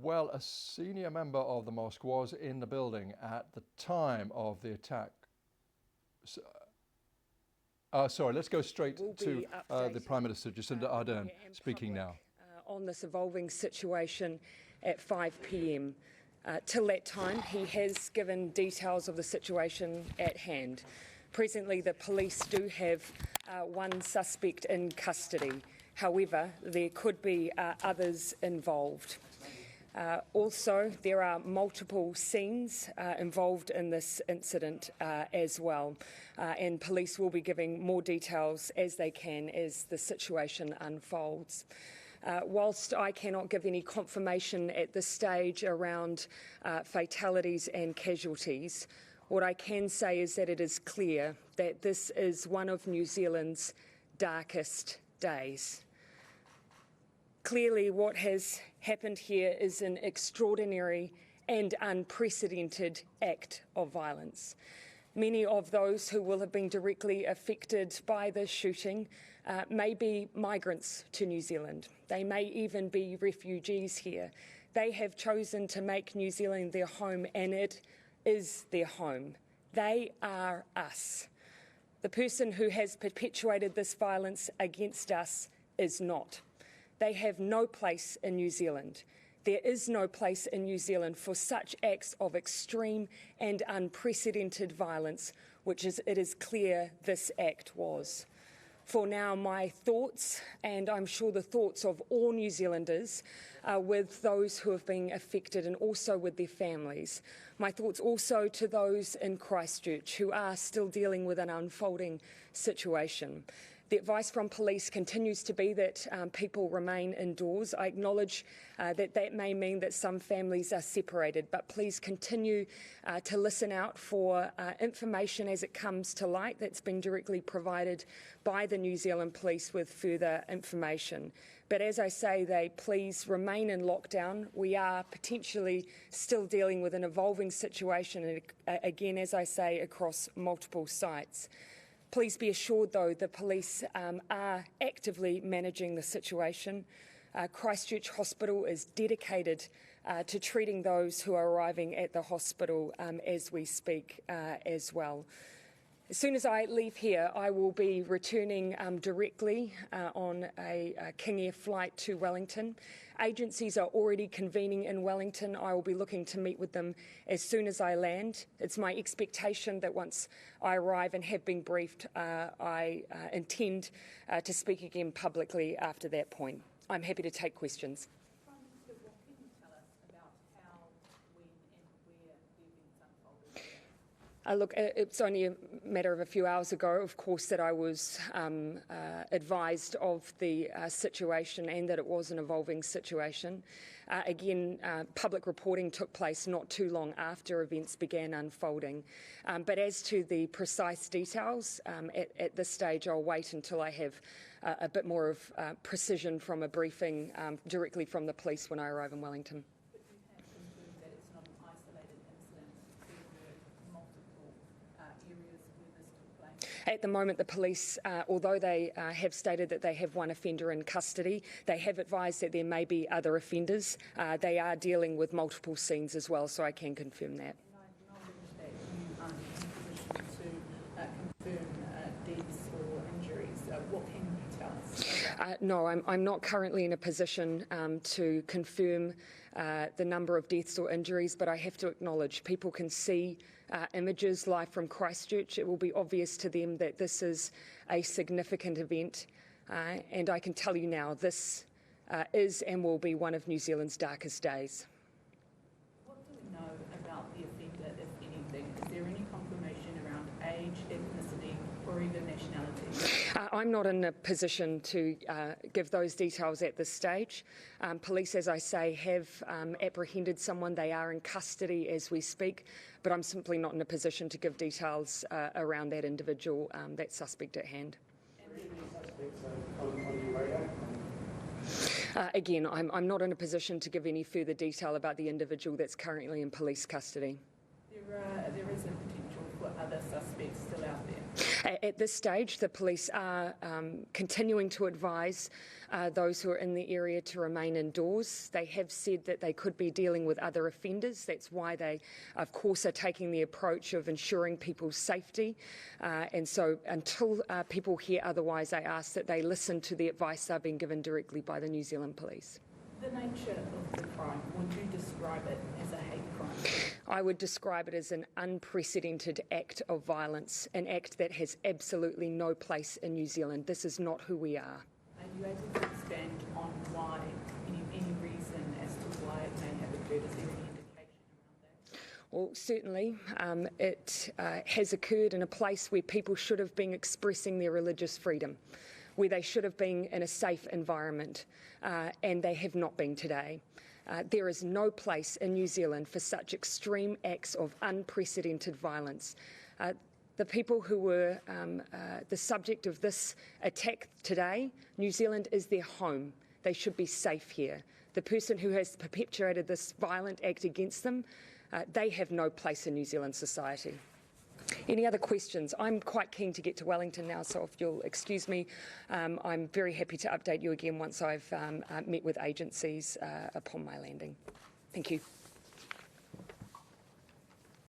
Well, a senior member of the mosque was in the building at the time of the attack. Sorry, let's go straight to the Prime Minister, Jacinda Ardern, speaking now. On this evolving situation at 5 p.m. Till that time, he has given details of the situation at hand. Presently, the police do have one suspect in custody. However, there could be others involved. Also, there are multiple scenes involved in this incident as well, and police will be giving more details as they can as the situation unfolds. Whilst I cannot give any confirmation at this stage around fatalities and casualties, what I can say is that it is clear that this is one of New Zealand's darkest days. Clearly, what has happened here is an extraordinary and unprecedented act of violence. Many of those who will have been directly affected by this shooting may be migrants to New Zealand. They may even be refugees here. They have chosen to make New Zealand their home, and it is their home. They are us. The person who has perpetuated this violence against us is not. They have no place in New Zealand. There is no place in New Zealand for such acts of extreme and unprecedented violence, which it is clear this act was. For now, my thoughts, and I'm sure the thoughts of all New Zealanders, are with those who have been affected and also with their families. My thoughts also to those in Christchurch who are still dealing with an unfolding situation. The advice from police continues to be that people remain indoors. I acknowledge that may mean that some families are separated, but please continue to listen out for information as it comes to light that's been directly provided by the New Zealand Police with further information. But as I say, they please remain in lockdown. We are potentially still dealing with an evolving situation, and again, as I say, across multiple sites. Please be assured, though, the police are actively managing the situation. Christchurch Hospital is dedicated to treating those who are arriving at the hospital as we speak as well. As soon as I leave here, I will be returning directly on a King Air flight to Wellington. Agencies are already convening in Wellington. I will be looking to meet with them as soon as I land. It's my expectation that once I arrive and have been briefed, I intend to speak again publicly after that point. I'm happy to take questions. Prime Minister, what can you tell us about how, when and where the events unfolded? Look, it's only a matter of a few hours ago, of course, that I was advised of the situation and that it was an evolving situation. Again, public reporting took place not too long after events began unfolding. But as to the precise details, at this stage I'll wait until I have a bit more of precision from a briefing directly from the police when I arrive in Wellington. At the moment, the police, although they have stated that they have one offender in custody, they have advised that there may be other offenders. They are dealing with multiple scenes as well, so I can confirm that. And I acknowledge that you aren't in a position to confirm deaths or injuries. What can you tell us? No, I'm not currently in a position to confirm the number of deaths or injuries, but I have to acknowledge people can see images live from Christchurch. It will be obvious to them that this is a significant event, and I can tell you now this is and will be one of New Zealand's darkest days. What do we know about the offender, if anything? Is there any confirmation around age, ethnicity, or even nationality? I'm not in a position to give those details at this stage. Police, as I say, have apprehended someone. They are in custody as we speak, but I'm simply not in a position to give details around that individual, that suspect at hand. Again, I'm not in a position to give any further detail about the individual that's currently in police custody. There is a potential for other suspects still out there. At this stage, the police are continuing to advise those who are in the area to remain indoors. They have said that they could be dealing with other offenders. That's why they, of course, are taking the approach of ensuring people's safety. And so until people hear otherwise, I ask that they listen to the advice they're being given directly by the New Zealand Police. The nature of the crime, would you describe it as a hate crime? I would describe it as an unprecedented act of violence, an act that has absolutely no place in New Zealand. This is not who we are. Are you able to expand on why, any reason as to why it may have occurred? Is there any indication around that? Well, certainly it has occurred in a place where people should have been expressing their religious freedom, where they should have been in a safe environment, and they have not been today. There is no place in New Zealand for such extreme acts of unprecedented violence. The people who were the subject of this attack today, New Zealand is their home. They should be safe here. The person who has perpetrated this violent act against them, they have no place in New Zealand society. Any other questions? I'm quite keen to get to Wellington now, so if you'll excuse me, I'm very happy to update you again once I've met with agencies upon my landing. Thank you.